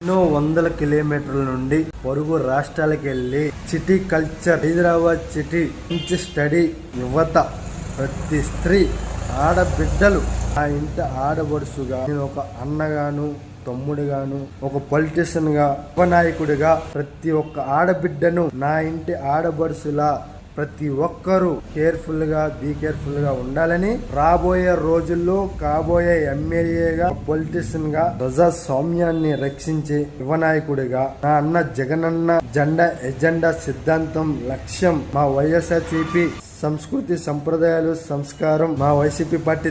ఎన్నో వందల కిలోమీటర్ల నుండి పొరుగు రాష్ట్రాలకు వెళ్ళి సిటీ కల్చర్, హైదరాబాద్ సిటీ మంచి స్టడీ యువత, ప్రతి స్త్రీ, ఆడబిడ్డలు ఆ ఇంటి ఆడబడుసుగా నేను ఒక అన్నగాను, తమ్ముడుగాను, ఒక పొలిటీషియన్ గా, ఉపనాయకుడిగా ప్రతి ఒక్క ఆడబిడ్డను నా ఇంటి ఆడబడుసులా ప్రతి ఒక్కరూ కేర్ఫుల్ గా ఉండాలని, రాబోయే రోజుల్లో కాబోయే ఎమ్మెల్యేగా, పొలిటీషియన్ గా ప్రజాస్వామ్యాన్ని రక్షించే యువనాయకుడిగా నా అన్న జగనన్న ఎజెండా సిద్ధాంతం లక్ష్యం మా వైఎస్ఆర్సీపీ సంస్కృతి, సంప్రదాయాలు, సంస్కారం, మా వైసీపీ పార్టీ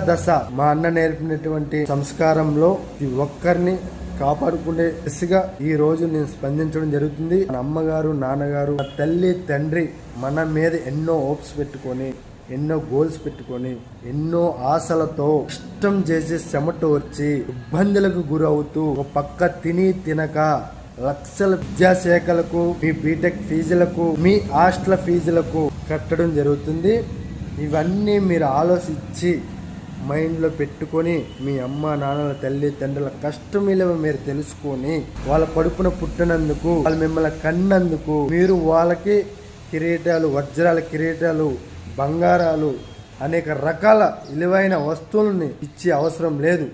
దశ మా అన్న నేర్పినటువంటి సంస్కారంలో ఈ ఒక్కరిని కాపాడుకునే దిశగా ఈ రోజు నేను స్పందించడం జరుగుతుంది. మన అమ్మగారు, నాన్నగారు, తల్లి, తండ్రి మన మీద ఎన్నో హోప్స్ పెట్టుకొని, ఎన్నో గోల్స్ పెట్టుకొని, ఎన్నో ఆశలతో ఇష్టం చేసి చెమట వచ్చి ఇబ్బందులకు గురవుతూ ఒక పక్క తినక లక్షల విద్యాశాఖలకు, మీ బీటెక్ ఫీజులకు, మీ హాస్టల్ ఫీజులకు కట్టడం జరుగుతుంది. ఇవన్నీ మీరు ఆలోచించి మైండ్లో పెట్టుకొని మీ అమ్మ నాన్నల, తల్లి తండ్రుల కష్టం విలువ మీరు తెలుసుకొని, వాళ్ళ కడుపున పుట్టినందుకు, వాళ్ళు మిమ్మల్ని కన్నందుకు మీరు వాళ్ళకి కిరీటాలు, వజ్రాల కిరీటాలు, బంగారాలు, అనేక రకాల విలువైన వస్తువులని ఇచ్చే అవసరం లేదు.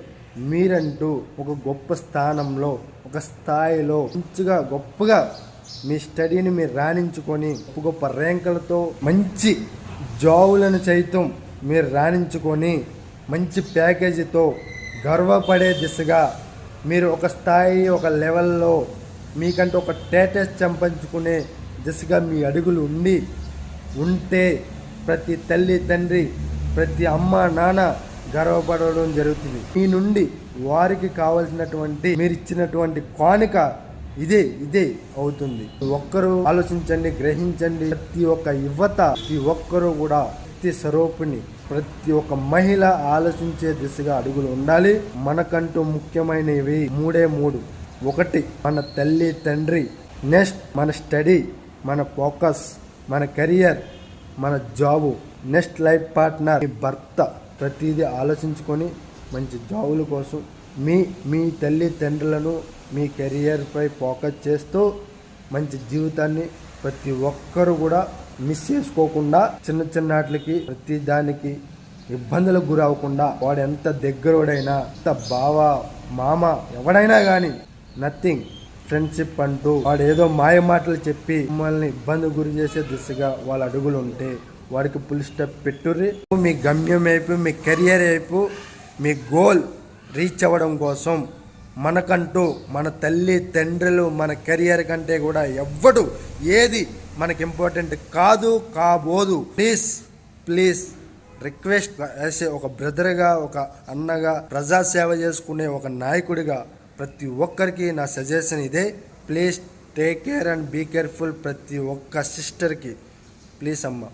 మీరంటూ ఒక గొప్ప స్థానంలో, ఒక స్థాయిలో మంచిగా గొప్పగా మీ స్టడీని మీరు రాణించుకొని, గొప్ప ర్యాంకులతో మంచి జాబులను సైతం మీరు రాణించుకొని, మంచి ప్యాకేజీతో గర్వపడే దిశగా మీరు ఒక స్థాయి, ఒక లెవెల్లో మీకంటే ఒక స్టేటస్ సంపాదించుకునే దిశగా మీ అడుగులు ఉంటే ప్రతి తల్లి, తండ్రి, ప్రతి అమ్మ, నాన్న గర్వపడడం జరుగుతుంది. మీ నుండి వారికి కావలసినటువంటి మీరు ఇచ్చినటువంటి కానుక ఇదే అవుతుంది. ఒక్కరు ఆలోచించండి, గ్రహించండి. ప్రతి ఒక్క యువత, ప్రతి ఒక్కరూ కూడా స్వరూపిణి, ప్రతి ఒక్క మహిళ ఆలోచించే దిశగా అడుగులు ఉండాలి. మనకంటూ ముఖ్యమైనవి మూడు. ఒకటి మన తల్లి, తండ్రి, నెక్స్ట్ మన స్టడీ, మన ఫోకస్, మన కెరియర్, మన జాబు, నెక్స్ట్ లైఫ్ పార్ట్నర్, మీ భర్త. ప్రతిదీ ఆలోచించుకొని మంచి జాబుల కోసం మీ తల్లి తండ్రులను మీ కెరియర్పై ఫోకస్ చేస్తూ మంచి జీవితాన్ని ప్రతి ఒక్కరు కూడా మిస్ చేసుకోకుండా, చిన్న వాటికి ప్రతి దానికి ఇబ్బందులకు గురవకుండా, వాడు ఎంత దగ్గరోడైనా, ఎంత బావ, మామ, ఎవడైనా కానీ నథింగ్ ఫ్రెండ్షిప్ అంటూ వాడు ఏదో మాయ మాటలు చెప్పి మిమ్మల్ని ఇబ్బంది గురి చేసే దిశగా వాళ్ళ అడుగులు ఉంటే వాడికి ఫుల్ స్టెప్ పెట్టుర్రి. మీ గమ్యం వైపు, మీ కెరియర్ వైపు, మీ గోల్ రీచ్ అవ్వడం కోసం మనకంటూ మన తల్లి తండ్రులు, మన కెరియర్ కంటే కూడా ఎవ్వడు ఏది మనకి ఇంపార్టెంట్ కాబోదు. ప్లీజ్ రిక్వెస్ట్ చేసే ఒక బ్రదర్గా, ఒక అన్నగా, ప్రజాసేవ చేసుకునే ఒక నాయకుడిగా ప్రతి ఒక్కరికి నా సజెషన్ ఇదే. Please take care and be careful. ప్రతి ఒక్క సిస్టర్కి ప్లీజ్ అమ్మ.